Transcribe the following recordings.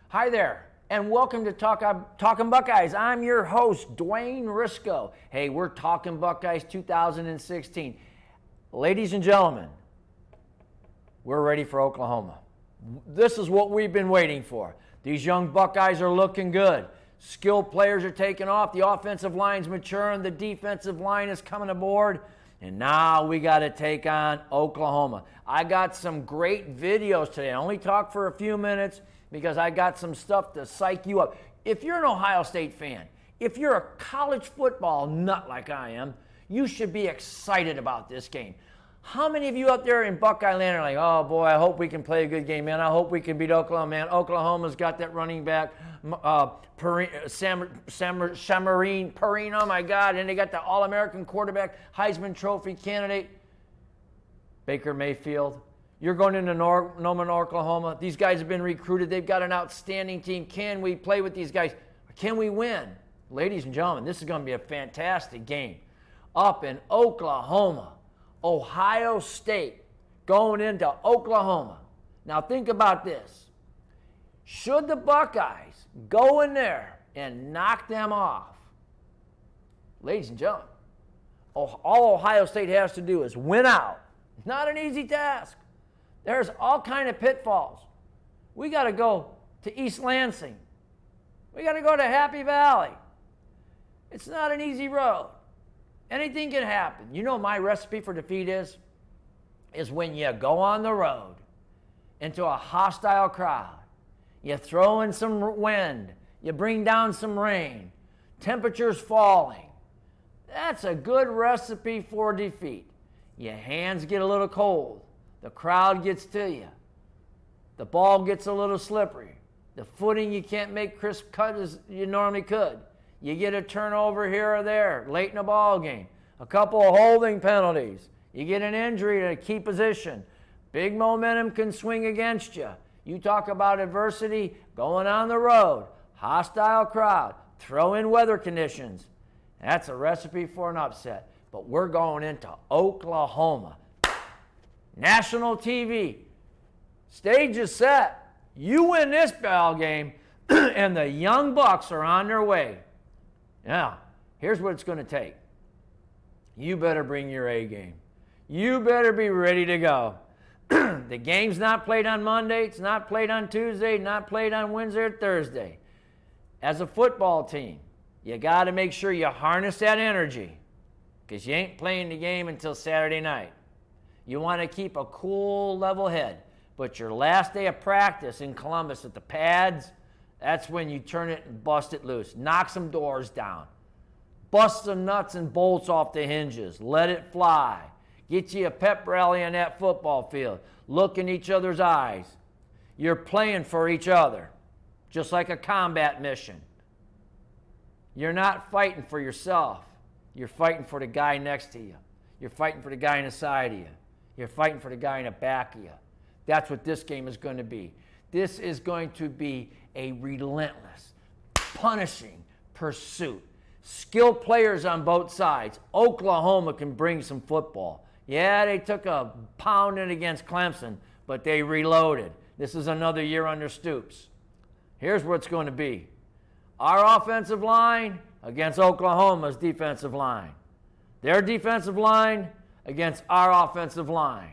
Hi there, and welcome to Talkin' Buckeyes. I'm your host, Dwayne Risco. Hey, we're Talkin' Buckeyes 2016. Ladies and gentlemen, we're ready for Oklahoma. This is what we've been waiting for. These young Buckeyes are looking good. Skilled players are taking off. The offensive line's maturing. The defensive line is coming aboard. And now we got to take on Oklahoma. I got some great videos today. I only talked for a few minutes because I got some stuff to psych you up. If you're an Ohio State fan, if you're a college football nut like I am, you should be excited about this game. How many of you out there in Buckeye land are like, oh boy, I hope we can play a good game, man. I hope we can beat Oklahoma, man. Oklahoma's got that running back, Shamarine Perine, oh my God. And they got the All-American quarterback, Heisman Trophy candidate, Baker Mayfield. You're going into Norman, Oklahoma. These guys have been recruited. They've got an outstanding team. Can we play with these guys? Can we win? Ladies and gentlemen, this is going to be a fantastic game. Up in Oklahoma. Ohio State going into Oklahoma. Now think about this. Should the Buckeyes go in there and knock them off, ladies and gentlemen, all Ohio State has to do is win out. It's not an easy task. There's all kind of pitfalls. We got to go to East Lansing. We got to go to Happy Valley. It's not an easy road. Anything can happen. You know my recipe for defeat is when you go on the road into a hostile crowd, you throw in some wind, you bring down some rain, temperatures falling. That's a good recipe for defeat. Your hands get a little cold. The crowd gets to you. The ball gets a little slippery. The footing you can't make crisp cut as you normally could. You get a turnover here or there late in a ball game. A couple of holding penalties. You get an injury to a key position. Big momentum can swing against you. You talk about adversity, going on the road, hostile crowd, throw in weather conditions. That's a recipe for an upset. But we're going into Oklahoma. National TV. Stage is set. You win this ball game, and the young Bucks are on their way. Now, here's what it's going to take. You better bring your A game. You better be ready to go. The game's not played on Monday. It's not played on Tuesday. Not played on Wednesday or Thursday. As a football team, you got to make sure you harness that energy because you ain't playing the game until Saturday night. You want to keep a cool, level head. But your last day of practice in Columbus at the pads, that's when you turn it and bust it loose. Knock some doors down. Bust some nuts and bolts off the hinges. Let it fly. Get you a pep rally on that football field. Look in each other's eyes. You're playing for each other, just like a combat mission. You're not fighting for yourself. You're fighting for the guy next to you. You're fighting for the guy in the side of you. You're fighting for the guy in the back of you. That's what this game is going to be. This is going to be a relentless, punishing pursuit. Skilled players on both sides. Oklahoma can bring some football. Yeah, they took a pounding against Clemson, but they reloaded. This is another year under Stoops. Here's what it's going to be. Our offensive line against Oklahoma's defensive line. Their defensive line against our offensive line.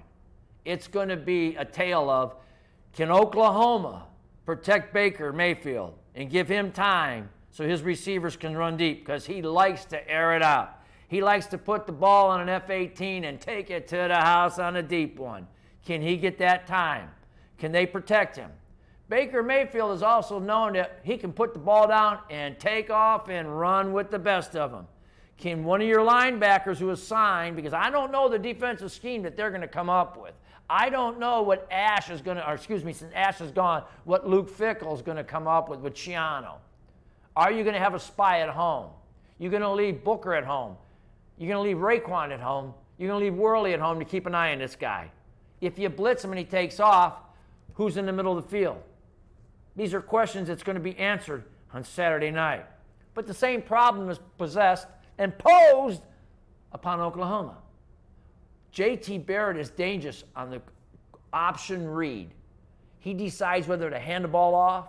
It's going to be a tale of, can Oklahoma protect Baker Mayfield and give him time so his receivers can run deep? Because he likes to air it out. He likes to put the ball on an F-18 and take it to the house on a deep one. Can he get that time? Can they protect him? Baker Mayfield is also known that he can put the ball down and take off and run with the best of them. Can one of your linebackers who is signed, because I don't know the defensive scheme that they're going to come up with. I don't know what Ash is going to, or excuse me, since Ash is gone, what Luke Fickell is going to come up with Chiano. Are you going to have a spy at home? You're going to leave Booker at home. You're going to leave Raekwon at home. You're going to leave Worley at home to keep an eye on this guy. If you blitz him and he takes off, who's in the middle of the field? These are questions that's going to be answered on Saturday night. But the same problem is possessed and posed upon Oklahoma. J.T. Barrett is dangerous on the option read. He decides whether to hand the ball off,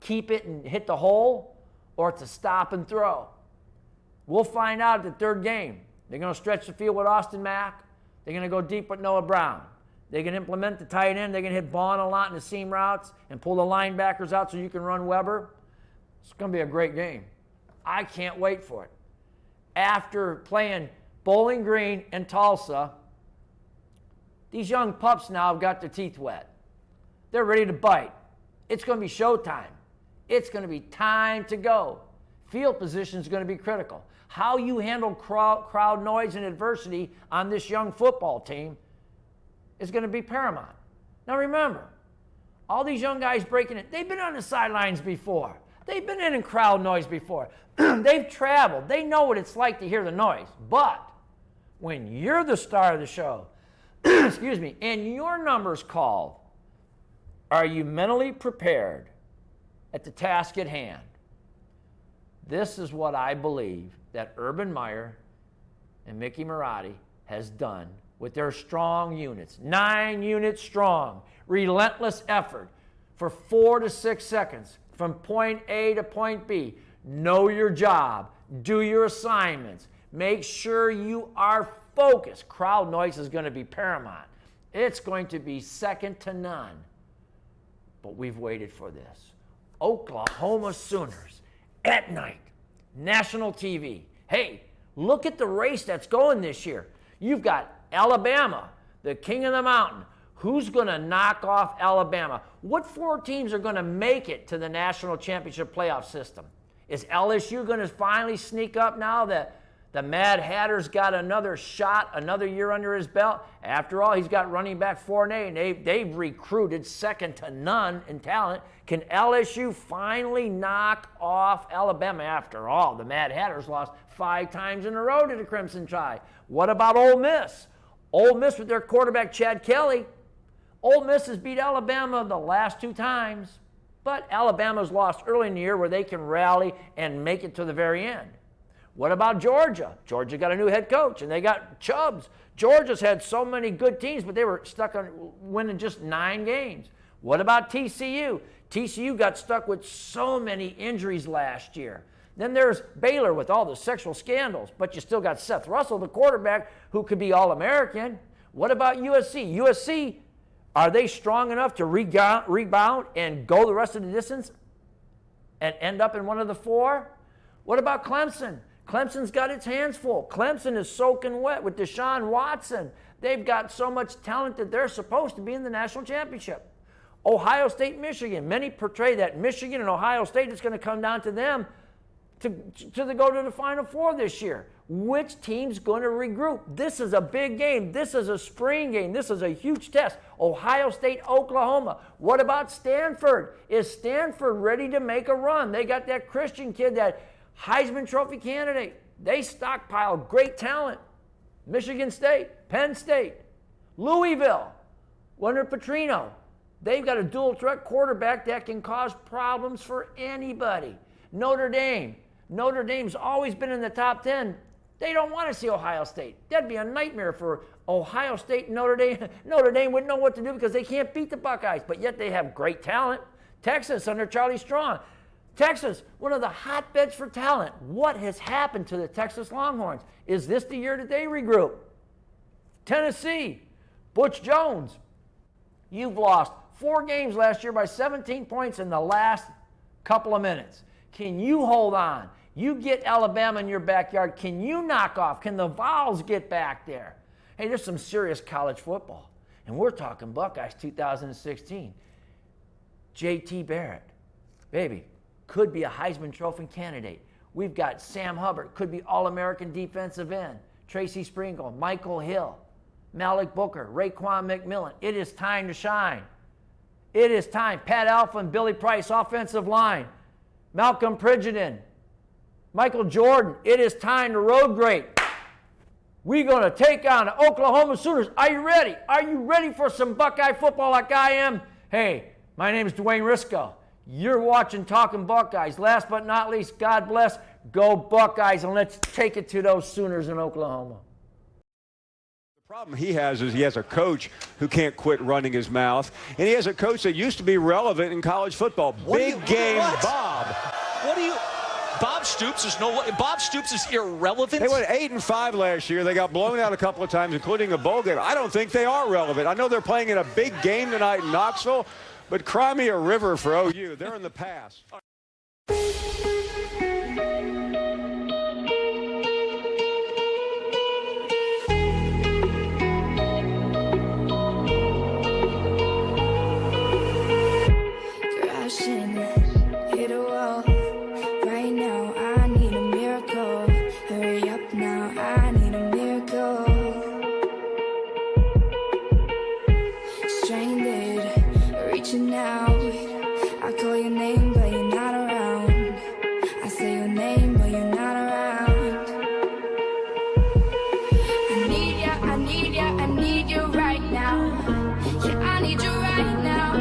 keep it and hit the hole, or it's a stop and throw. We'll find out at the third game. They're going to stretch the field with Austin Mack. They're going to go deep with Noah Brown. They can implement the tight end. They're going to hit Vaughn a lot in the seam routes and pull the linebackers out so you can run Weber. It's going to be a great game. I can't wait for it. After playing Bowling Green and Tulsa, these young pups now have got their teeth wet. They're ready to bite. It's going to be showtime. It's going to be time to go. Field position is going to be critical. How you handle crowd noise and adversity on this young football team is going to be paramount. Now remember, all these young guys breaking it, they've been on the sidelines before. They've been in crowd noise before. They've traveled. They know what it's like to hear the noise. But when you're the star of the show, excuse me, and your number's called, are you mentally prepared at the task at hand? This is what I believe that Urban Meyer and Mickey Marotti has done with their strong units. 9 units strong, relentless effort for 4 to 6 seconds from point A to point B. Know your job. Do your assignments. Make sure you are focused. Crowd noise is going to be paramount. It's going to be second to none. But we've waited for this. Oklahoma Sooners at night. National TV. Hey, look at the race that's going this year. You've got Alabama, the king of the mountain. Who's going to knock off Alabama? What 4 teams are going to make it to the national championship playoff system? Is LSU going to finally sneak up now that the Mad Hatter's got another shot, another year under his belt? After all, he's got running back Fournette, and they've recruited second to none in talent. Can LSU finally knock off Alabama? After all, the Mad Hatter's lost 5 times in a row to the Crimson Tide. What about Ole Miss? Ole Miss with their quarterback Chad Kelly. Ole Miss has beat Alabama the last 2 times, but Alabama's lost early in the year where they can rally and make it to the very end. What about Georgia? Georgia got a new head coach, and they got Chubbs. Georgia's had so many good teams, but they were stuck on winning just 9 games. What about TCU? TCU got stuck with so many injuries last year. Then there's Baylor with all the sexual scandals, but you still got Seth Russell, the quarterback, who could be All-American. What about USC? USC, are they strong enough to rebound and go the rest of the distance and end up in one of the 4? What about Clemson? Clemson's got its hands full. Clemson is soaking wet with Deshaun Watson. They've got so much talent that they're supposed to be in the national championship. Ohio State, Michigan. Many portray that Michigan and Ohio State is going to come down to them to go to the Final Four this year. Which team's going to regroup? This is a big game. This is a spring game. This is a huge test. Ohio State, Oklahoma. What about Stanford? Is Stanford ready to make a run? They got that Christian kid, that Heisman Trophy candidate. They stockpile great talent. Michigan State, Penn State, Louisville, Leonard Petrino. They've got a dual threat quarterback that can cause problems for anybody. Notre Dame. Notre Dame's always been in the top 10. They don't want to see Ohio State. That'd be a nightmare for Ohio State and Notre Dame. Notre Dame wouldn't know what to do because they can't beat the Buckeyes, but yet they have great talent. Texas under Charlie Strong. Texas, one of the hotbeds for talent. What has happened to the Texas Longhorns? Is this the year that they regroup? Tennessee, Butch Jones. You've lost 4 games last year by 17 points in the last couple of minutes. Can you hold on? You get Alabama in your backyard. Can you knock off? Can the Vols get back there? Hey, there's some serious college football. And we're talking Buckeyes 2016. J.T. Barrett, baby, could be a Heisman Trophy candidate. We've got Sam Hubbard, could be All-American defensive end. Tracy Sprinkle, Michael Hill, Malik Booker, Raekwon McMillan. It is time to shine. It is time. Pat Alpha and Billy Price, offensive line. Malcolm Pridgeon, Michael Jordan. It is time to road grade. We're going to take on the Oklahoma Sooners. Are you ready? Are you ready for some Buckeye football like I am? Hey, my name is Dwayne Risco. You're watching Talkin' Buckeyes. Last but not least, God bless. Go Buckeyes, and let's take it to those Sooners in Oklahoma. Problem he has is he has a coach who can't quit running his mouth, and he has a coach that used to be relevant in college football. Big game Bob. What do you? Bob Stoops is Bob Stoops is irrelevant. They went 8-5 last year. They got blown out a couple of times, including a bowl game. I don't think they are relevant. I know they're playing in a big game tonight in Knoxville, but cry me a river for OU. They're in the past. I call your name, but you're not around. I say your name, but you're not around. I need ya, I need ya, I need you right now. Yeah, I need you right now.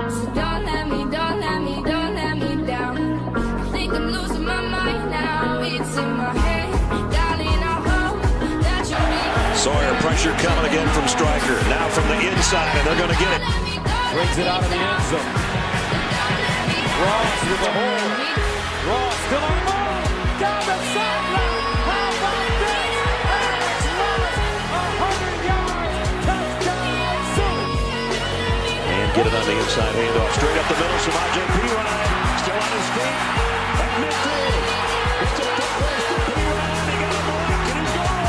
So don't let me, don't let me, don't let me down. I think I'm losing my mind now. It's in my head, darling, I hope that you'll be. Sawyer, pressure coming again from Stryker. Now from the inside, and they're going to get it. Brings it out of the end zone. Ross with the hold. Ross still on the ball. Down the sideline. How about this? Alex Ross, 100 yards. Touchdown, Sioux. And get it on the inside handoff. Straight up the middle. Samaje Perine still on his feet. And missed it. It's just a close to Perine. He got a block and he's gone.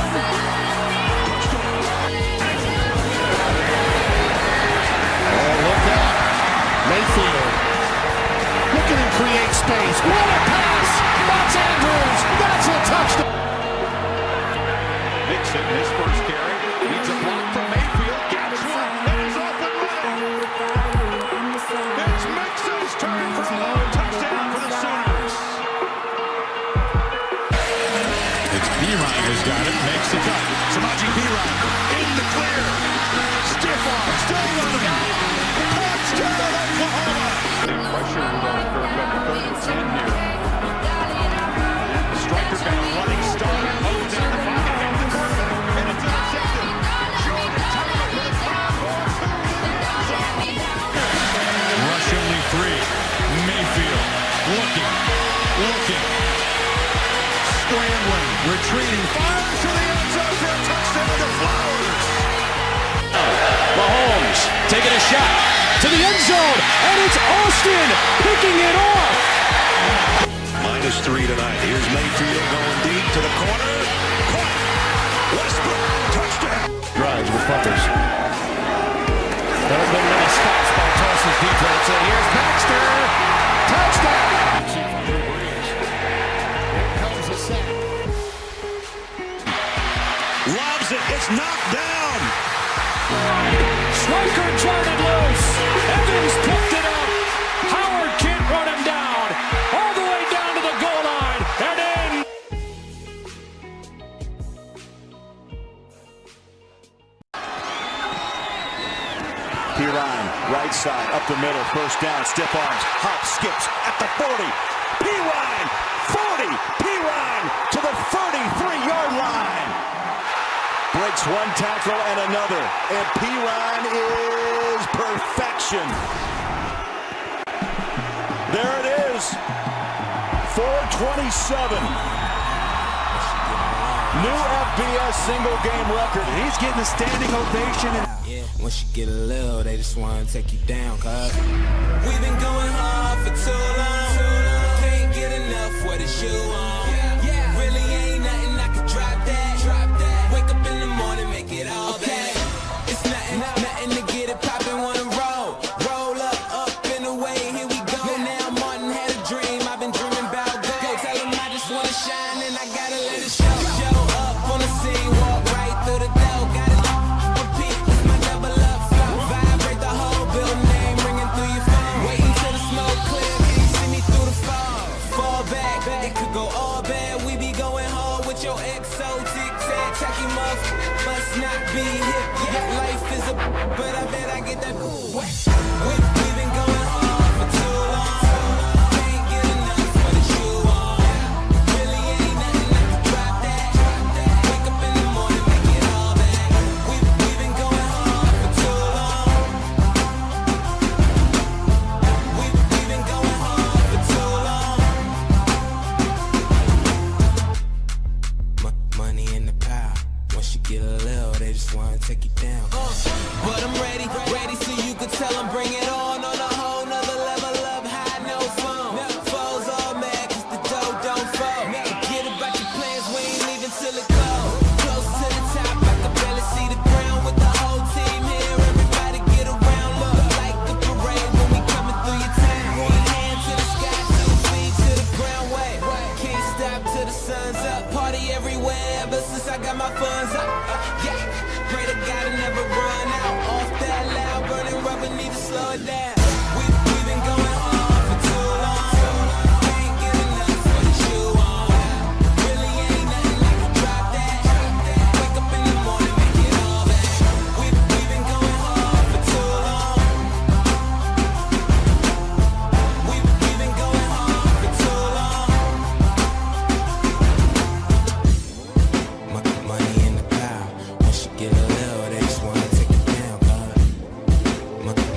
Look out. Mayfield. Look at him create space. What a pass. That's Andrews. That's a touchdown. Nixon, his first carry. Needs a block from Mayfield. Gets one. And he's off and running. It's Mixon's turn for a long touchdown for the Sooners. It's Perine who's got it. Makes the cut. Samaje Perine in the clear. Stiff arm. Still running. Touchdown, Oklahoma! Pressure will occur about 3rd and 10 here. Stryker got a running start. Moves down the pocket, hit the quarterback, and it's intercepted. Jordan Thomas with a pop ball to the end zone. Rush only 3. Mayfield looking, scrambling, retreating, fires to the end zone for a touchdown to Flowers. Mahomes taking a shot to the end zone, and it's Austin picking it off. -3 tonight. Here's Mayfield going deep to the corner. Caught. Westbrook, touchdown. Drives with Buckeyes. There have been many stops by Tulsa's defense, and here's Baxter. Touchdown. Here comes the sack. Loves it. It's knocked down. Stryker charted loose. Evans picked it up. Howard can't run him down. All the way down to the goal line. And in. Perine, right side, up the middle, first down, stiff arms, hop, skips at the 40. Perine, 40. Perine to the 33-yard line. Breaks one tackle and another, and Perine is perfection. There it is, 427. New FBS single game record. He's getting a standing ovation. Yeah, once you get a little, they just want to take you down, cuz. We've been going hard for too long. Can't get enough, what is you on? Really ain't nothing I could drop that. Wake up in the morning, make it all back. It's nothing to get it poppin', wanna roll up and away, here we go. Now Martin had a dream, I've been dreaming about gold. Tell him I just wanna shine and I gotta let it show. Show up on the scene, walk right through the door. Got it repeat, it's my double up flow. Vibrate the whole building, name ringing through your phone. Waiting till the smoke clear, can you see me through the fog? Fall back, it could go all back. slow it down. We've been going hard for too long. Can't get enough of the shoe on. Really ain't nothing like to drop that. Wake up in the morning, make it all back. We've been going hard for too long. We've been going hard for too long. Money in the pile. Once you get a little, they just wanna take it down, God.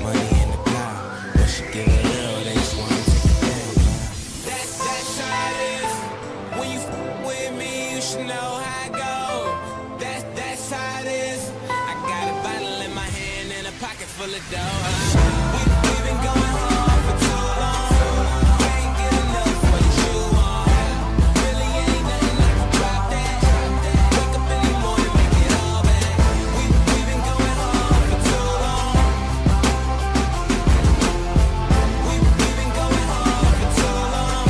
Money in the pile. Once you get a little, they just wanna take it down, God. That's how it is. When you with me, you should know how it goes. That's how it is. I got a bottle in my hand and a pocket full of dough. We've been going hard for too long. Can't get enough for the shoe on. Really ain't nothing like to drop that. Wake up in the morning, make it all back. We've been going hard for too long. We've been going hard for too long.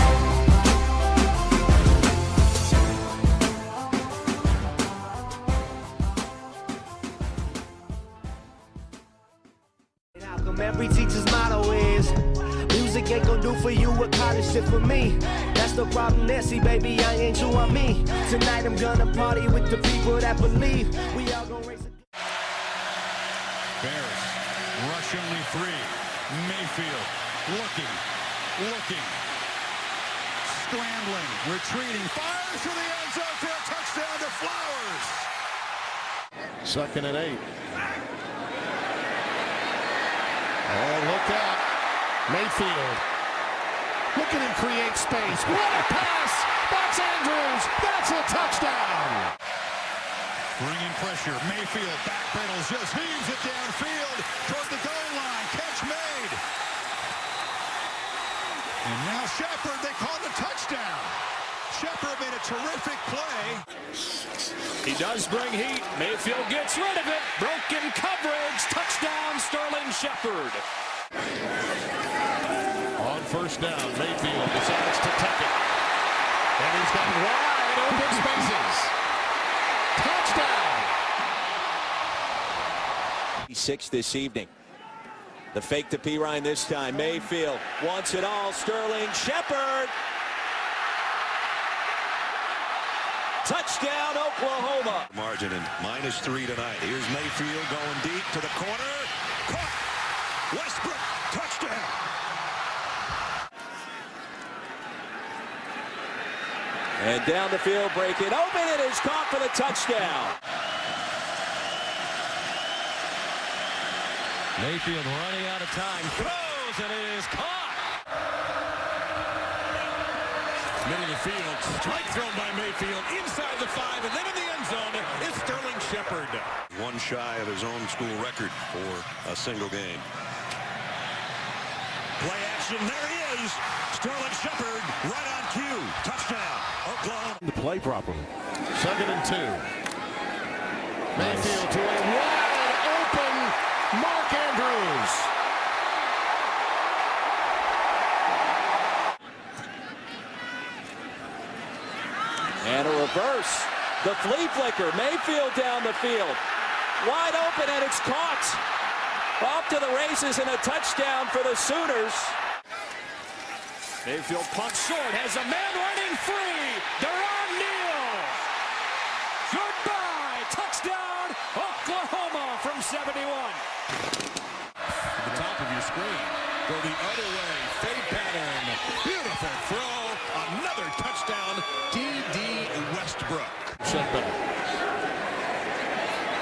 How come every teacher's motto is music ain't gonna do for you what college did for me? That's the problem there, see baby, I ain't you, I'm me. Tonight I'm gonna party with the people that believe we all gonna race. Bears rush only 3. Mayfield looking, scrambling, retreating, fires for the end zone for a touchdown to Flowers. 2nd and 8. Oh, look out. Mayfield. Look at him create space. What a pass. That's Andrews. That's a touchdown. Bringing pressure. Mayfield backpedals, just heaves it downfield toward the goal line. Catch made. And now Shepard, they called a touchdown. Shepard made a terrific play. He does bring heat. Mayfield gets rid of it. Broken coverage. Touchdown, Sterling Shepard. On 1st down, Mayfield decides to tuck it. And he's got wide open spaces. Touchdown. 6 this evening. The fake to Pirine this time. Mayfield wants it all. Sterling Shepard. Touchdown, Oklahoma. Margin and -3 tonight. Here's Mayfield going deep to the corner. Caught. Westbrook, touchdown. And down the field, breaking open. It is caught for the touchdown. Mayfield running out of time. Throws, and it is caught. Middle of the field. Strike thrown by Mayfield inside the 5, and then in the end zone is Sterling Shepard. One shy of his own school record for a single game. Play action, there he is. Sterling Shepard right on cue. Touchdown, Oklahoma. To play properly. 2nd and 2. Mayfield to a wide open Mark Andrews. And a reverse. The flea flicker. Mayfield down the field. Wide open, and it's caught. Off to the races and a touchdown for the Sooners. Mayfield punts short. Has a man running free. Deron Neal. Goodbye. Touchdown, Oklahoma from 71. The top of your screen. Go the other way. Fade pattern. Beautiful throw. Another touchdown. D.D. Westbrook. Setback.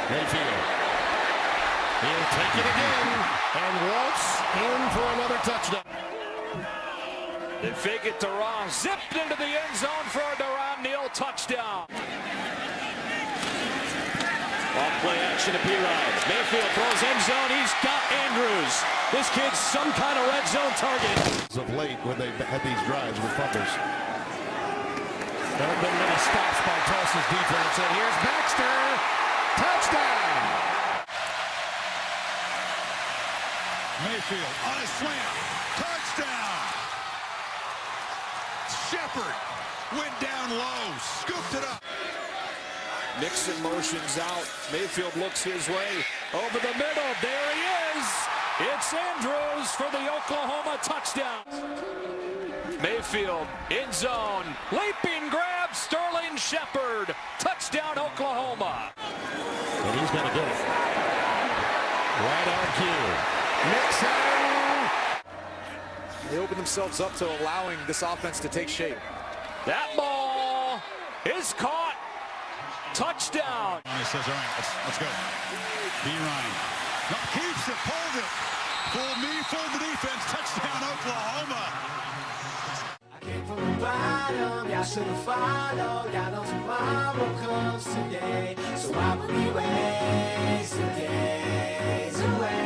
Mayfield. He'll take it again and waltz in for another touchdown. They fake it to Ross. Zipped into the end zone for a Deron Neal touchdown. Off play action to Pirine. Mayfield throws end zone. He's got Andrews. This kid's some kind of red zone target. Of late when they've had these drives with fumbles. There have been many stops by Tulsa's defense. And here's Baxter. Touchdown. Mayfield on a slant. Touchdown. Shepard went down low. Scooped it up. Nixon motions out. Mayfield looks his way. Over the middle. There he is. It's Andrews for the Oklahoma touchdown. Mayfield in zone. Leaping grab, Sterling Shepard. Touchdown, Oklahoma. And he's going to get it. Right on cue. Mixon. They open themselves up to allowing this offense to take shape. That ball is caught. Touchdown. He says, all right, let's go. B. Ryan. No, keeps it, pulls it. For me, for the defense. Touchdown, Oklahoma. I came from the bottom, y'all should have followed. Y'all know tomorrow comes today. So why would we waste the days away?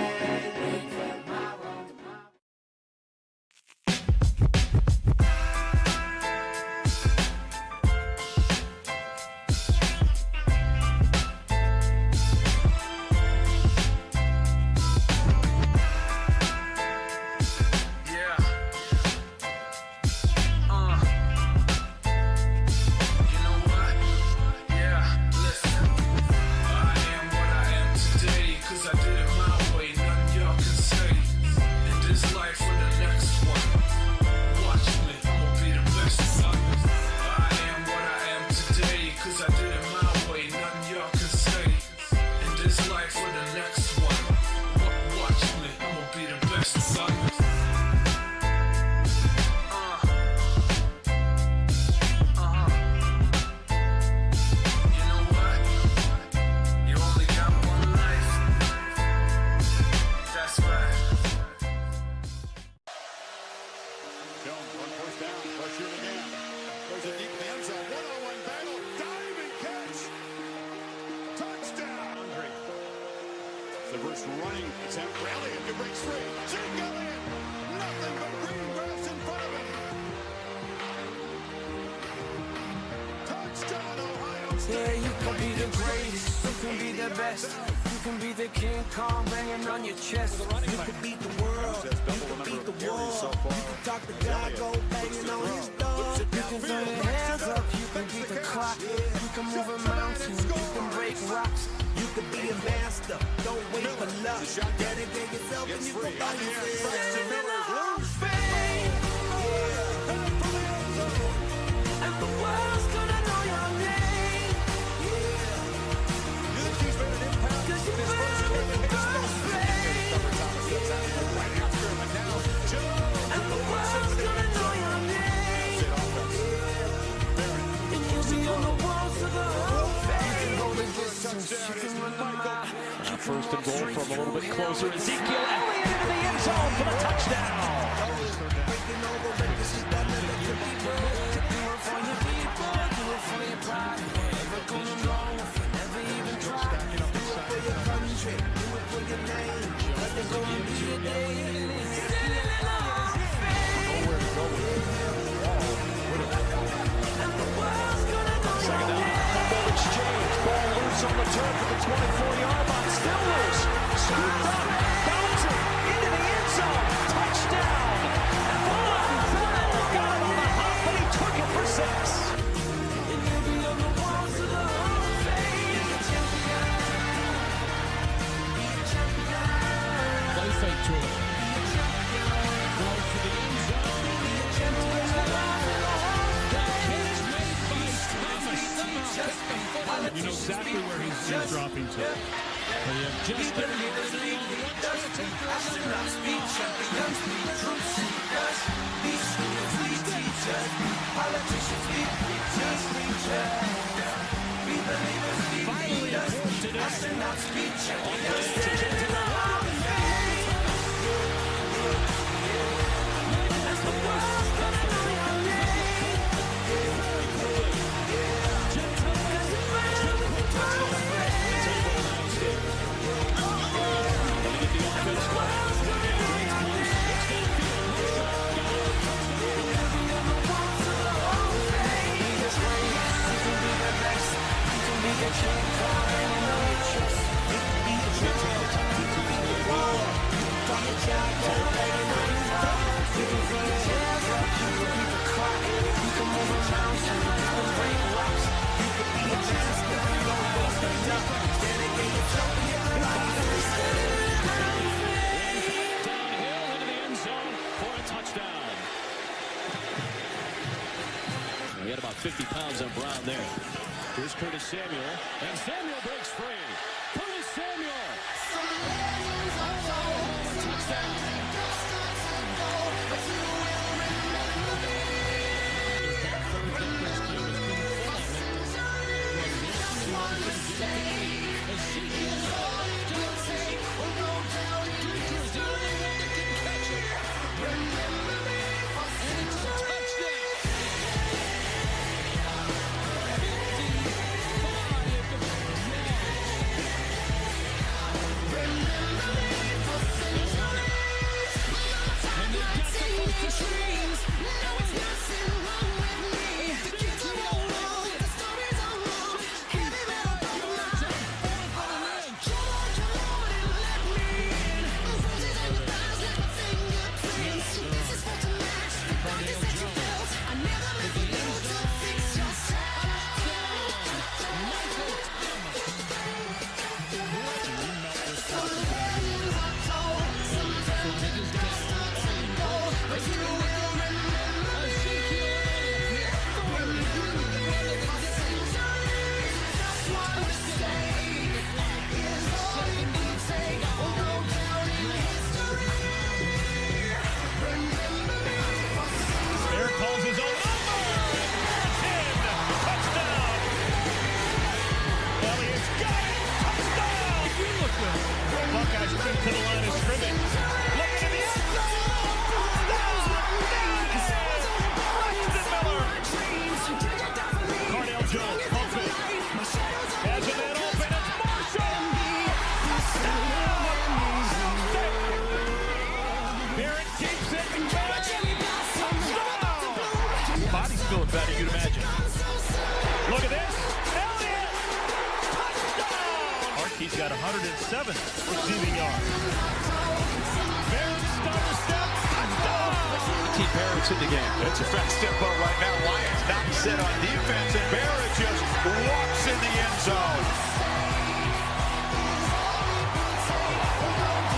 Reverse running attempt. Rally and breaks free. Jingle in. Nothing but green grass in front of him. Touchdown, Ohio State. Yeah, you can be the greatest. You can be the best. You can be the King Kong banging on your chest. You can beat the world. You can beat the wall. You can talk the guy, go banging on his door. You can throw your hands up. You can beat the clock. You can move a mountain. You can break rocks. You could be a master, don't wait for luck. Dedicate yourself and you can find yourself. And the world's gonna know your name. You think he's made an impact? Cause you're better with the first fame. And the world's gonna know your name. And you'll be on the walls of the whole fame. You can hold a distance, you can run the mile. First and goal from a little bit closer. Ezekiel Elliott into the end zone for the touchdown. Second down, fumble exchange. Ball loose on the turf at the 24-yard line. Still loose. Scooped up. Bouncing into the end zone. Touchdown. And Mullen got it on the hop, but he took it for 6. Play fake to it. Going for the end zone. You know exactly where he's dropping to. But yeah, just 50 pounds on Brown there. Here's Curtis Samuel, and Samuel breaks free. Curtis Samuel. Touchdown. Buckeyes to the line of scrimmage. Looking to the end zone. Cardale Jones pumps it. Has a man open. It's Marshall. Barrett keeps it. Touchdown. Body's feeling better, you'd imagine. Look at this. He's got 107 receiving yards. Barrett stutter step, touchdown! Barrett's in the game. It's a fast tempo right now. Lions not set on defense, and Barrett just walks in the end zone.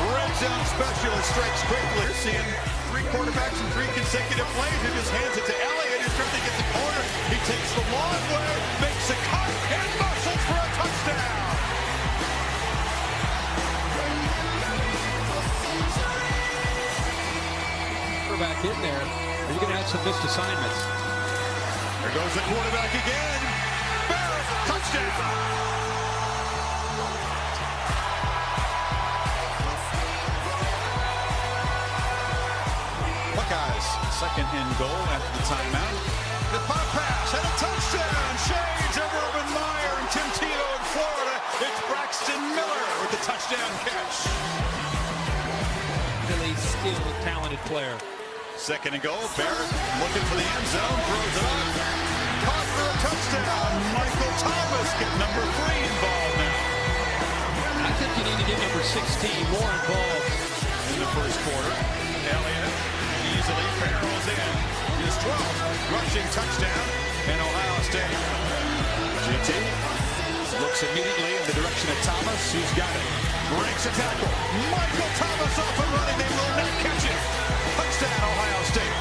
Red zone specialist strikes quickly. You're seeing 3 quarterbacks in 3 consecutive plays. He just hands it to Elliott, who's trying to get the corner. He takes the long way, makes a cut, and muscles for a touchdown. Back in there, or you're going to have some missed assignments. There goes the quarterback again. Barrett, touchdown. Buckeyes, second and goal after the timeout. The pop pass and a touchdown. Shades of Urban Meyer and Tim Tebow in Florida. It's Braxton Miller with the touchdown catch. Really skilled, talented player. Second and goal. Barrett looking for the end zone. Throws it up. Caught for a touchdown. Michael Thomas getting number 3 involved now. I think you need to get number 16 more involved In the first quarter, Elliott easily barrels in. His 12th rushing touchdown in Ohio State. GT looks immediately in the direction of Thomas, who's got it. Breaks a tackle. Michael Thomas off and running. They will not catch it. Touchdown, Ohio State.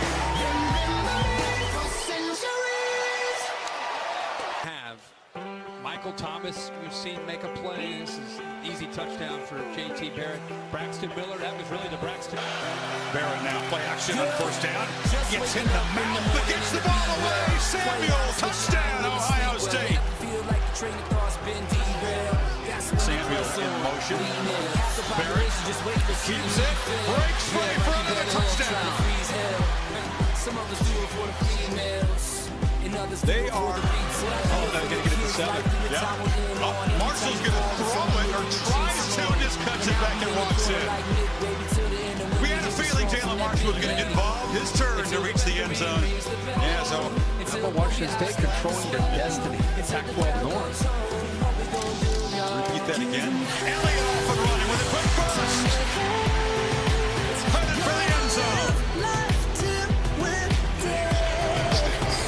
have Michael Thomas, we've seen make a play. This is an easy touchdown for J.T. Barrett. Braxton Miller, that was really the Braxton. Barrett now play action on first down. Gets in the mouth, but gets the ball away. Samuel, touchdown, Ohio State. Samuel in motion. Barrett keeps it, breaks free for another touchdown. They are going to get it to 7. Yeah. Oh, Marshall's going to throw it, or tries to, just cuts it back and walks in. We had a feeling Jalen Marshall was going to get involved. His turn to reach the end zone. Yeah, so how about Washington State controlling their destiny? Pac-12 North. Repeat that again. Elliott off and running with a quick burst. Headed for the end zone.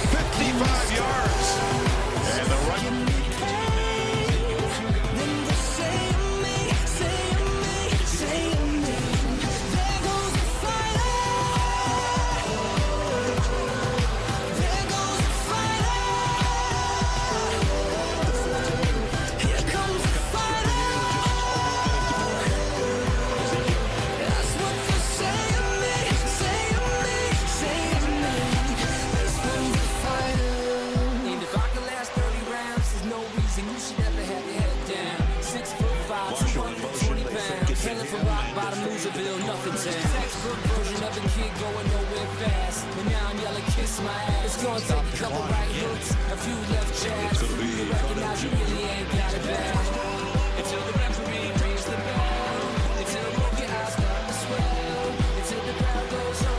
55 yards. And the right. hood version of a kid going nowhere fast. But now I'm yelling, kiss my ass. It's gonna take a couple right hooks, a few left jabs. You recognize you really ain't got it bad. Until the referee rings the bell. Until both your eyes start to swell. Until the crowd goes home.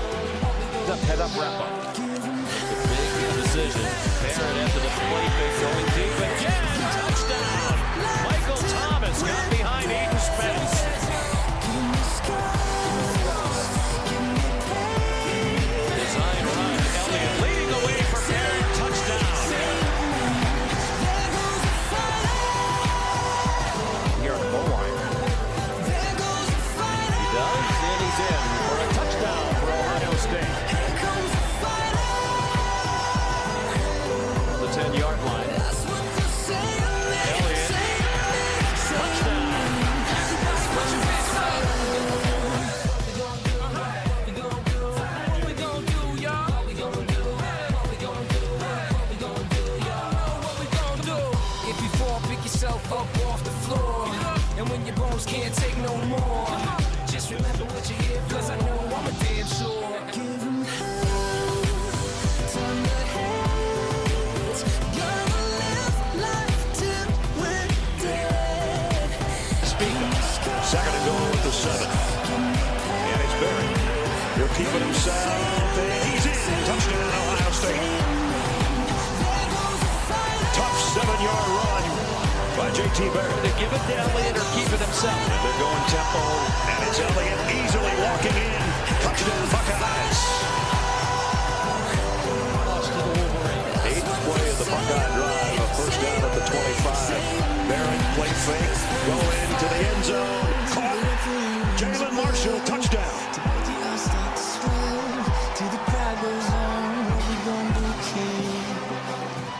Head up wrap up. Big decision. Barrett after the plate, going deep again. Touchdown. Michael Thomas got behind Aiden Spence. Design run. Elliott leading away for Barrett. Touchdown. Here on the goal line. He does, and he's in for a touchdown for Ohio State. 10-yard line. Elliott, touchdown. If you fall, pick yourself up off the floor. And when your bones can't take no more, just remember what you hear, cause I know I'm a damn sure. Give 'em hell, turn the heads. Gonna live life till we're dead. Second and goal with the 7. And it's Barrett. He'll keep it himself. And he's in. Touchdown, Ohio State. Tough 7-yard run by J.T. Barrett. To give it to Elliott or keep it himself. And they're going tempo. And it's Elliott easily walking in. Touchdown, Buckeyes. Lost to the Wolverines. 8th play of the Buckeye drive. A first down at the 25. Barrett play fake. Go into the end zone. Caught. Jalen Marshall, touchdown.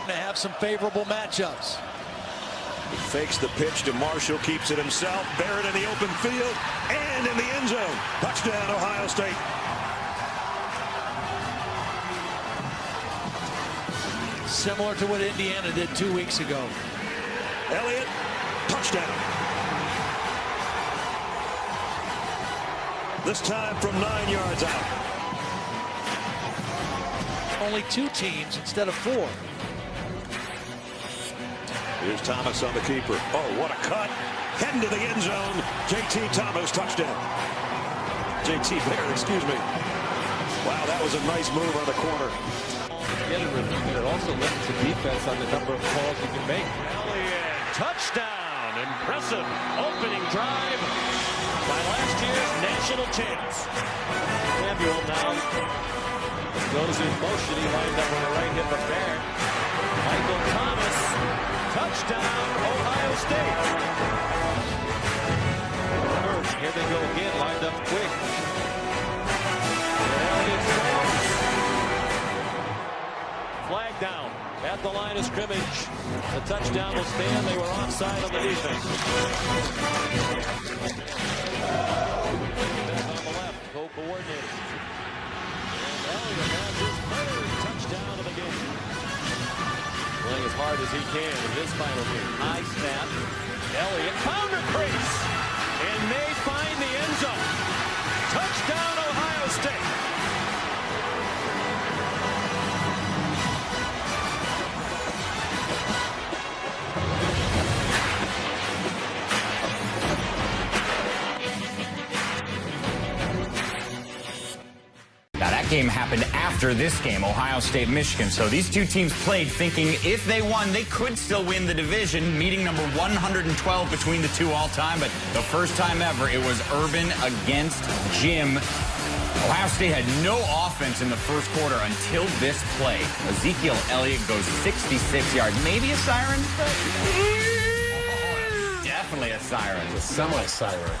To have some favorable matchups. He fakes the pitch to Marshall, keeps it himself. Barrett in the open field and in the end zone. Touchdown, Ohio State. Similar to what Indiana did 2 weeks ago. Elliott, touchdown. This time from 9 yards out. Only 2 teams instead of 4. Here's Thomas on the keeper. Oh, what a cut. Heading to the end zone. J.T. Thomas, touchdown. J.T. Barrett, excuse me. Wow, that was a nice move on the corner. It also limits the defense on the number of calls you can make. Elliott, touchdown. Impressive opening drive by last year's national champs. Samuel now goes in motion. He lined up on the right hip of Barrett. Michael Thomas, touchdown, Ohio State. Here they go again, lined up quick. Elliott scores. Flag down at the line of scrimmage. The touchdown will stand. They were offside on the defense. On the left, co-coordinated. And Elliott has his third touchdown of the game. Playing as hard as he can in his final game. High snap. Elliott found a crease and may find the end zone. Touchdown, Ohio State. Now, that game happened after this game, Ohio State, Michigan. So these two teams played thinking if they won, they could still win the division, meeting number 112 between the two all-time. But the first time ever, it was Urban against Jim. Ohio State had no offense in the first quarter until this play. Ezekiel Elliott goes 66 yards. Maybe a siren? Definitely a siren. A semi-siren.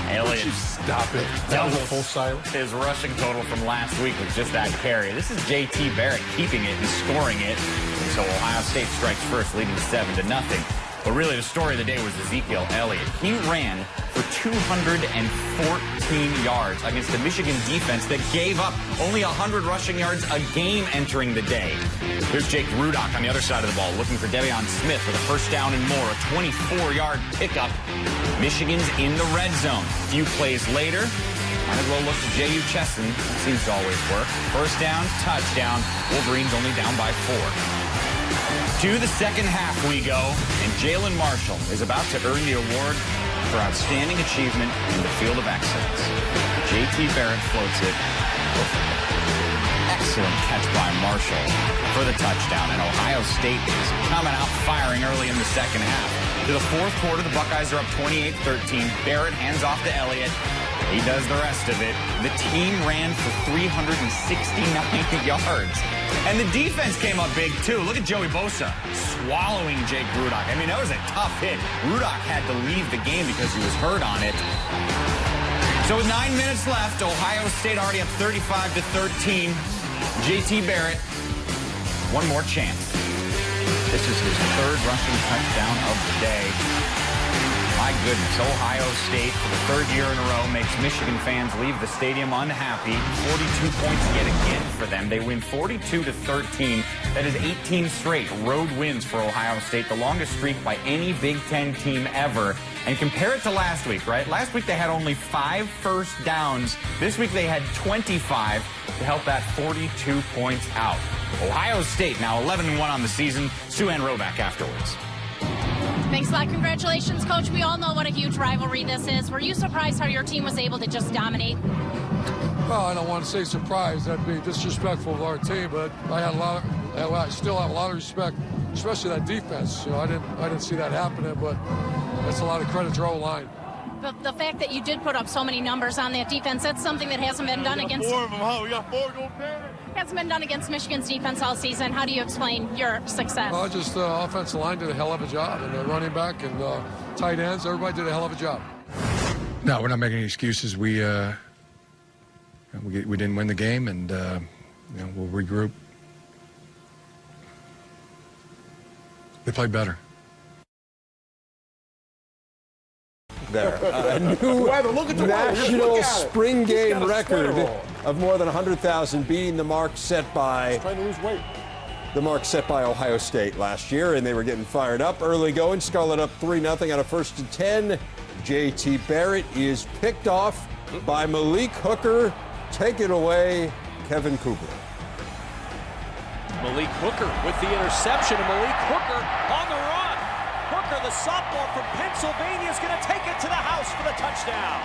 Elliott, stop it. That was a full siren. His rushing total from last week was just that carry. This is J.T. Barrett keeping it and scoring it. And so Ohio State strikes first, leading 7-0. But really, the story of the day was Ezekiel Elliott. He ran for 214 yards against the Michigan defense that gave up only 100 rushing yards a game entering the day. Here's Jake Rudock on the other side of the ball, looking for Devion Smith with a first down and more, a 24-yard pickup. Michigan's in the red zone. A few plays later, Might as well look to J.U. Chesson. That seems to always work. First down, touchdown. Wolverines only down by 4. To the second half we go, and Jalen Marshall is about to earn the award for outstanding achievement in the field of excellence. J.T. Barrett floats it. Excellent catch by Marshall for the touchdown, and Ohio State is coming out firing early in the second half. To the fourth quarter, the Buckeyes are up 28-13. Barrett hands off to Elliott. He does the rest of it. The team ran for 369 yards. And the defense came up big, too. Look at Joey Bosa swallowing Jake Rudock. I mean, that was a tough hit. Rudock had to leave the game because he was hurt on it. So with 9 minutes left, Ohio State already up 35-13. J.T. Barrett, one more chance. This is his third rushing touchdown of the day. My goodness, Ohio State, for the third year in a row, makes Michigan fans leave the stadium unhappy. 42 points yet again for them. They win 42-13. That is 18 straight road wins for Ohio State, the longest streak by any Big Ten team ever. And compare it to last week, right? Last week they had only 5 first downs. This week they had 25 to help that 42 points out. Ohio State now 11-1 on the season. Sue Ann Roback afterwards. Thanks a lot. Congratulations, Coach. We all know what a huge rivalry this is. Were you surprised how your team was able to just dominate? Well, I don't want to say surprised. That'd be disrespectful of our team, but I still have a lot of respect, especially that defense. You know, I didn't see that happening, but that's a lot of credit to our line. But the fact that you did put up so many numbers on that defense, that's something that hasn't been done against. 4 of them, huh? We got 4 going down. Hasn't been done against Michigan's defense all season. How do you explain your success? Well, just the offensive line did a hell of a job, and the running back and tight ends, everybody did a hell of a job. No, we're not making any excuses. We didn't win the game, and we'll regroup. They played better. There. A new national spring game record of more than 100,000, beating the mark set by Ohio State last year, and they were getting fired up early going. Scarlet up 3-0 on a 1st and 10. J.T. Barrett is picked off by Malik Hooker. Take it away, Kevin Kubler. Malik Hooker with the interception, and Malik Hooker on the run. Hooker, the sophomore from Pennsylvania, is going to take it to the house for the touchdown.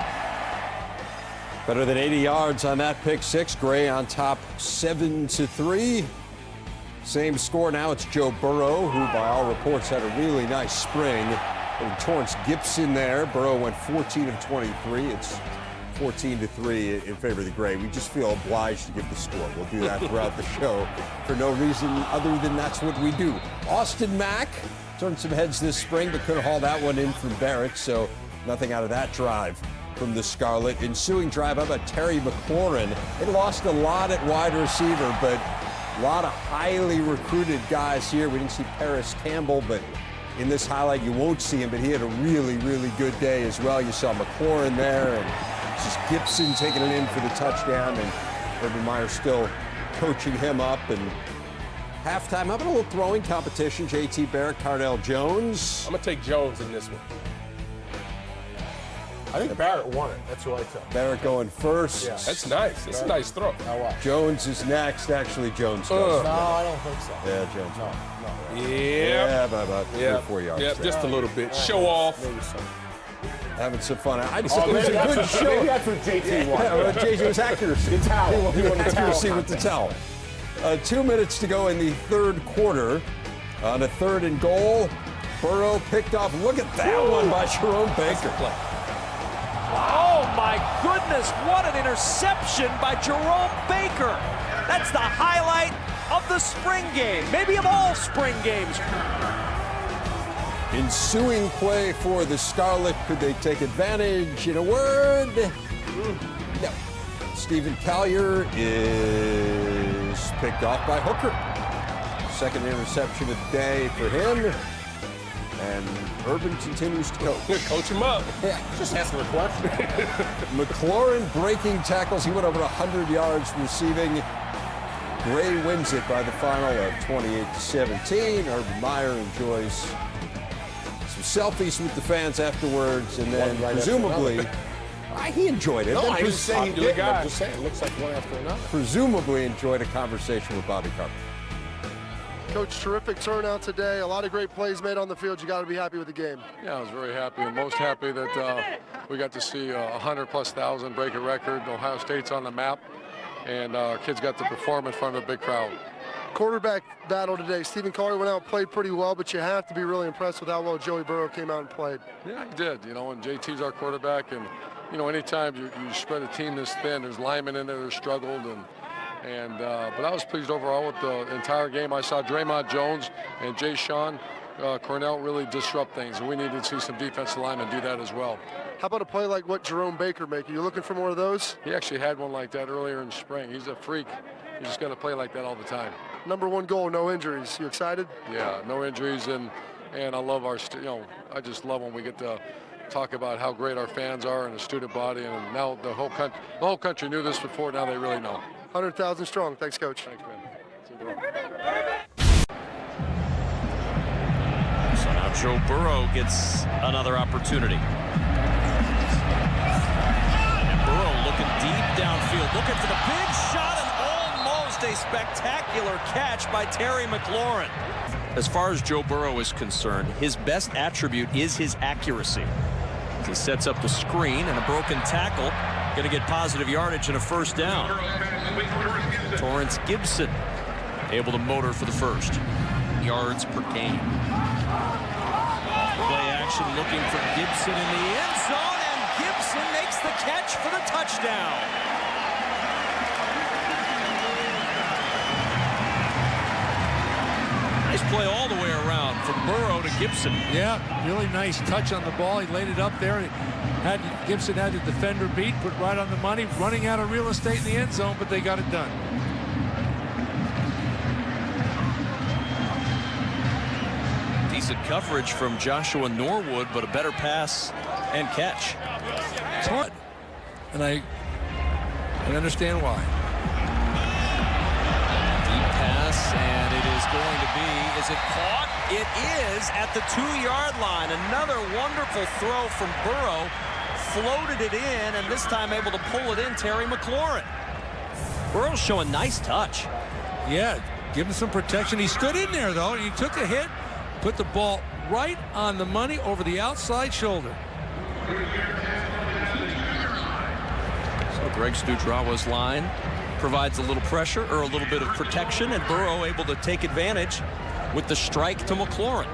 Better than 80 yards on that pick six. Gray on top 7-3. Same score now. It's Joe Burrow, who by all reports had a really nice spring. And Torrance Gibson there. Burrow went 14 of 23. It's 14-3 in favor of the Gray. We just feel obliged to give the score. We'll do that throughout the show for no reason other than that's what we do. Austin Mack turned some heads this spring, but couldn't haul that one in from Barrett, so nothing out of that drive from the Scarlet. Ensuing drive, how about Terry McLaurin? They lost a lot at wide receiver, but a lot of highly recruited guys here. We didn't see Paris Campbell, but in this highlight you won't see him, but he had a really, really good day as well. You saw McLaurin there, and just Gibson taking it in for the touchdown, and Urban Meyer still coaching him up. And halftime, how about a little throwing competition? J.T. Barrett, Cardell Jones. I'm going to take Jones in this one. I think Barrett won it. That's what I tell. Barrett going first. Yeah, that's nice. It's a nice throw. Jones is next. Actually, Jones goes. No, I don't think so. Yeah, Jones. No. Yeah, by about 3 or 4 yards. Yeah, just a little bit. Show off. Having some fun. It was a good show. Maybe that's what JT won. Yeah, JT was accuracy. The towel. He won the accuracy towel with the towel. 2 minutes to go in the third quarter. On a 3rd and goal, Burrow picked off. Look at that one by Jerome Baker. Oh my goodness, what an interception by Jerome Baker. That's the highlight of the spring game, maybe of all spring games. Ensuing play for the Scarlet. Could they take advantage? In a word, no. Stephen Collier is picked off by Hooker. 2nd interception of the day for him. And Urban continues to coach. Coach him up. Yeah. Just ask him a question. McLaurin breaking tackles. He went over 100 yards receiving. Gray wins it by the final of 28-17. Urban Meyer enjoys some selfies with the fans afterwards, and then presumably He enjoyed it. No, I didn't say he did. Guy. I'm just saying, it looks like one after another. Presumably enjoyed a conversation with Bobby Carpenter. Coach, terrific turnout today. A lot of great plays made on the field. You got to be happy with the game. Yeah, I was very happy, and most happy that we got to see 100,000+ break a record. Ohio State's on the map, and our kids got to perform in front of a big crowd. Quarterback battle today. Stephen Collier went out and played pretty well, but you have to be really impressed with how well Joey Burrow came out and played. Yeah, he did. You know, and JT's our quarterback, and you know, anytime you spread a team this thin, there's linemen in there that struggled, but I was pleased overall with the entire game. I saw Draymond Jones and Jay Sean Cornell really disrupt things, and we need to see some defensive linemen do that as well. How about a play like what Jerome Baker made? Are you looking for more of those? He actually had one like that earlier in spring. He's a freak. He's just got to play like that all the time. Number one goal, no injuries. You excited? Yeah, no injuries, and I love our, I just love when we get to talk about how great our fans are and the student body, and now the whole country knew this before. Now they really know. 100,000 strong. Thanks, Coach. Thanks, man. So now Joe Burrow gets another opportunity. And Burrow looking deep downfield, looking for the big shot, and almost a spectacular catch by Terry McLaurin. As far as Joe Burrow is concerned, his best attribute is his accuracy. He sets up the screen, and a broken tackle, going to get positive yardage and a first down. Torrance Gibson able to motor for the first. Yards per game. Play action looking for Gibson in the end zone, and Gibson makes the catch for the touchdown. Nice play all the way around from Burrow to Gibson. Yeah, really nice touch on the ball. He laid it up there. Gibson had the defender beat, put right on the money, running out of real estate in the end zone, but they got it done. Decent coverage from Joshua Norwood, but a better pass and catch. It's hard, and I understand why. Deep pass, and it is going to be, is it caught? It is at the 2-yard line. Another wonderful throw from Burrow. Floated it in, and this time able to pull it in, Terry McLaurin. Burrow's showing nice touch. Yeah, give him some protection. He stood in there, though, and he took a hit, put the ball right on the money over the outside shoulder. So Greg Studrawa's line provides a little pressure or a little bit of protection, and Burrow able to take advantage with the strike to McLaurin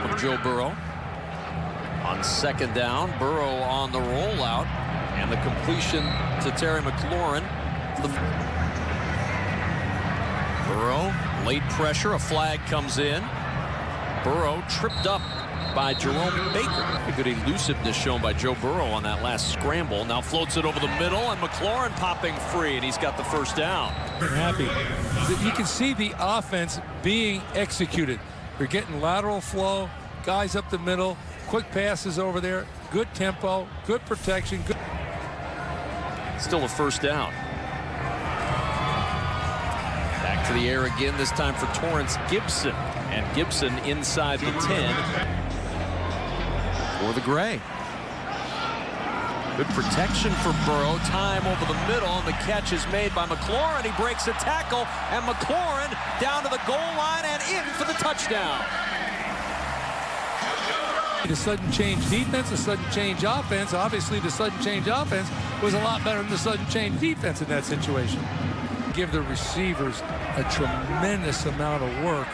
from Joe Burrow. On second down, Burrow on the rollout, and the completion to Terry McLaurin. Burrow, late pressure, a flag comes in. Burrow tripped up by Jerome Baker. A good elusiveness shown by Joe Burrow on that last scramble. Now floats it over the middle, and McLaurin popping free, and he's got the first down. Happy. You can see the offense being executed. You're getting lateral flow, guys up the middle, quick passes over there, good tempo, good protection. Good. Still a first down. Back to the air again, this time for Torrance Gibson. And Gibson inside the 10 for the Gray. Good protection for Burrow. Time over the middle, and the catch is made by McLaurin. He breaks a tackle, and McLaurin down to the goal line and in for the touchdown. The sudden change defense, the sudden change offense. Obviously, the sudden change offense was a lot better than the sudden change defense in that situation. Give the receivers a tremendous amount of work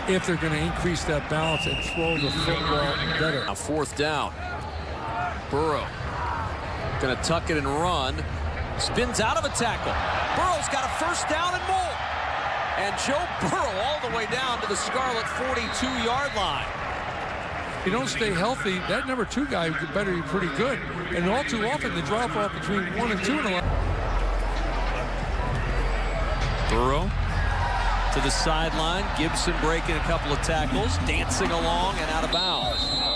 if they're going to increase that balance and throw the football better. Now fourth down. Burrow going to tuck it and run. Spins out of a tackle. Burrow's got a first down and more. And Joe Burrow all the way down to the Scarlet 42-yard line. If you don't stay healthy, that number 2 guy better be pretty good. And all too often, the drop off between 1 and 2 in a lot. Burrow to the sideline. Gibson breaking a couple of tackles, dancing along and out of bounds.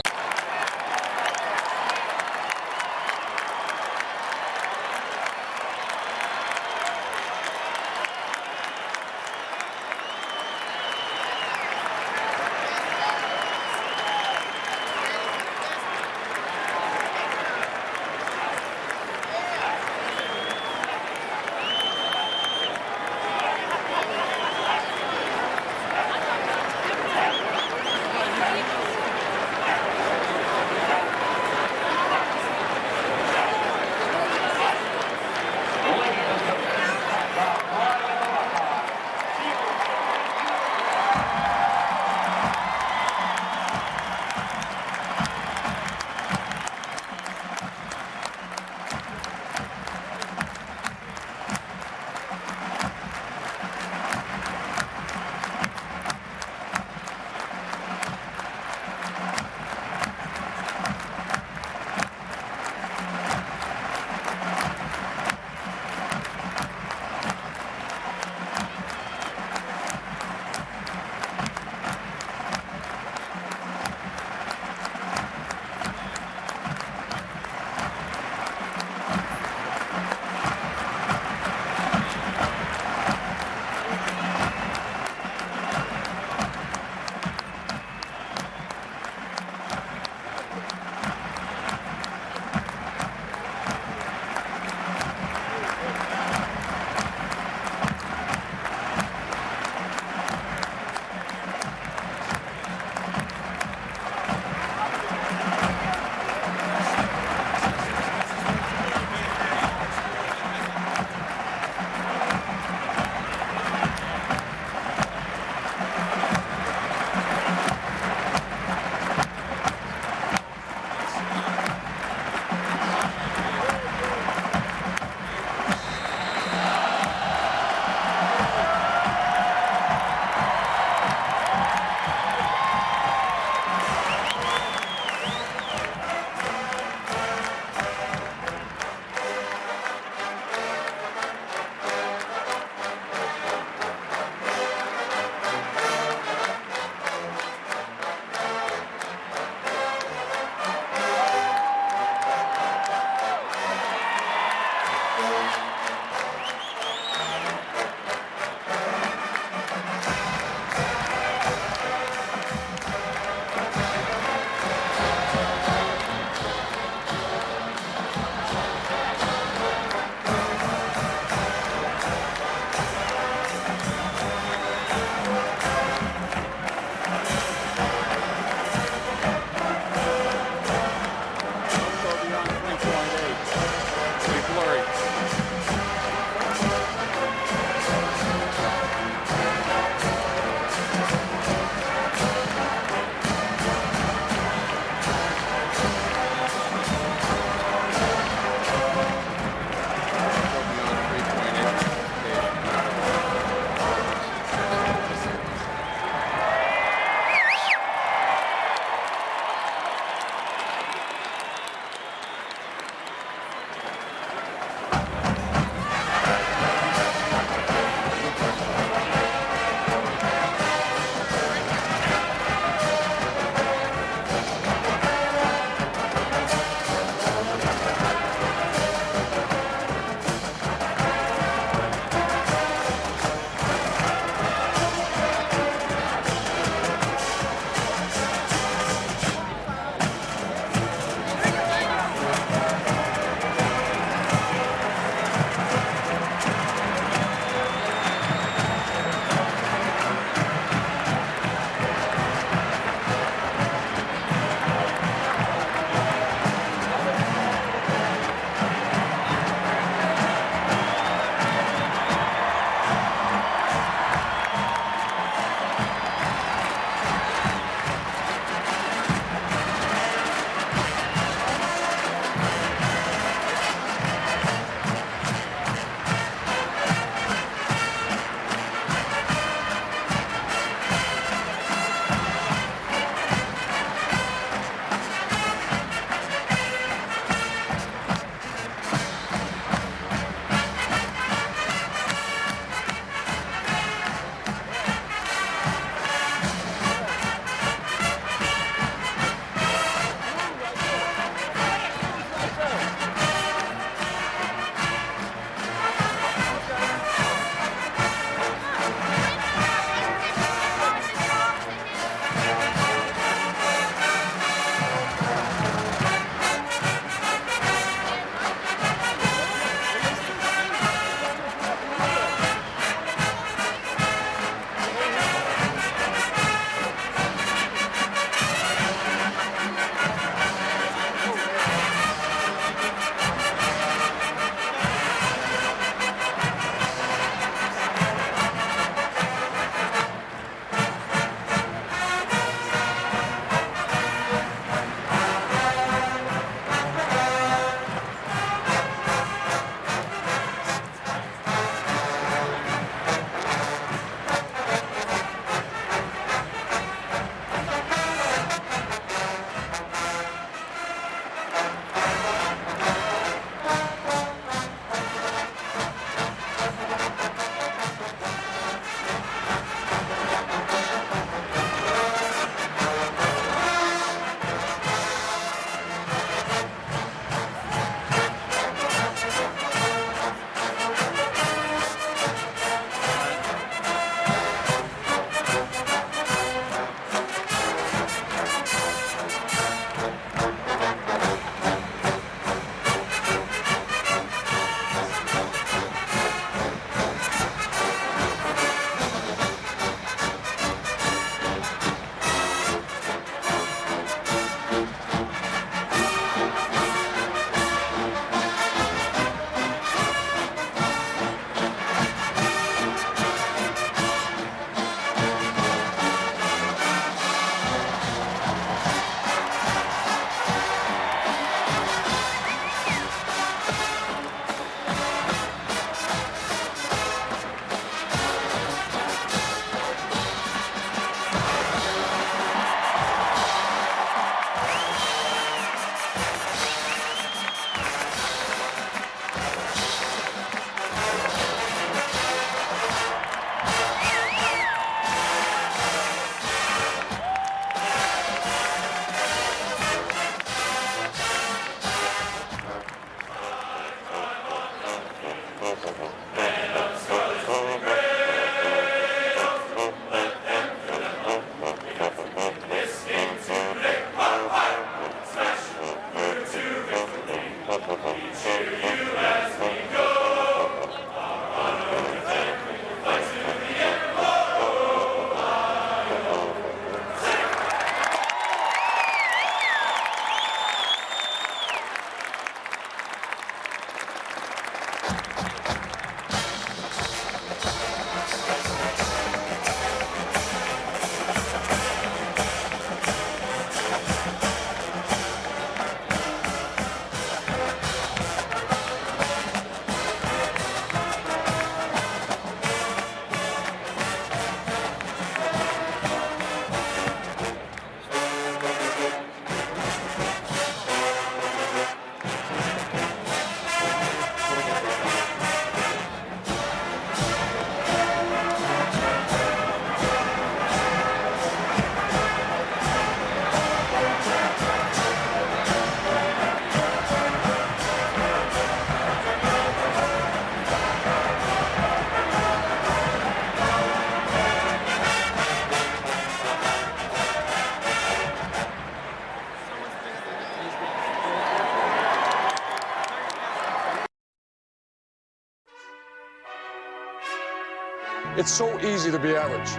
It's so easy to be average.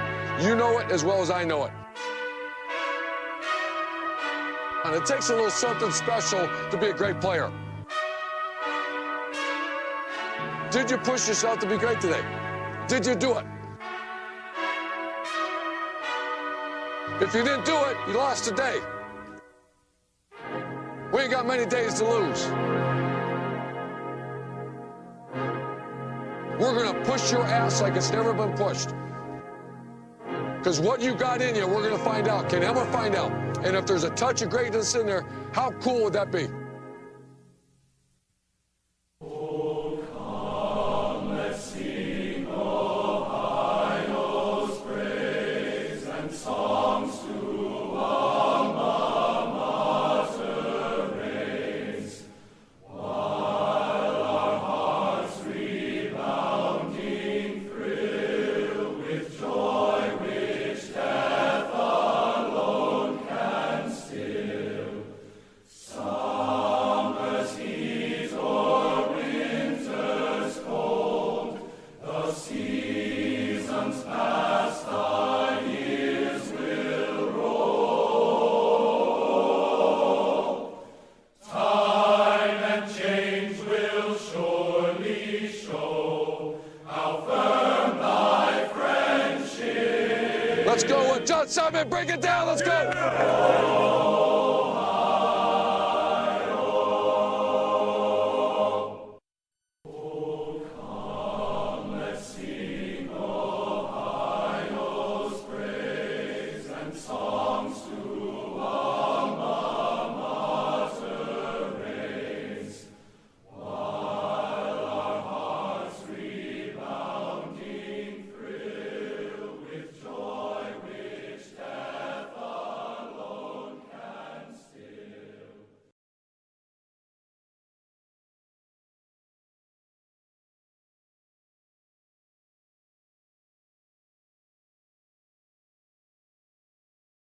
You know it as well as I know it. And it takes a little something special to be a great player. Did you push yourself to be great today? Did you do it? If you didn't do it, you lost today. We ain't got many days to lose. We're going to push your ass like it's never been pushed. Because what you got in you, we're going to find out. Can Emma find out? And if there's a touch of greatness in there, how cool would that be? Let's go with John Simon. Break it down. Let's go.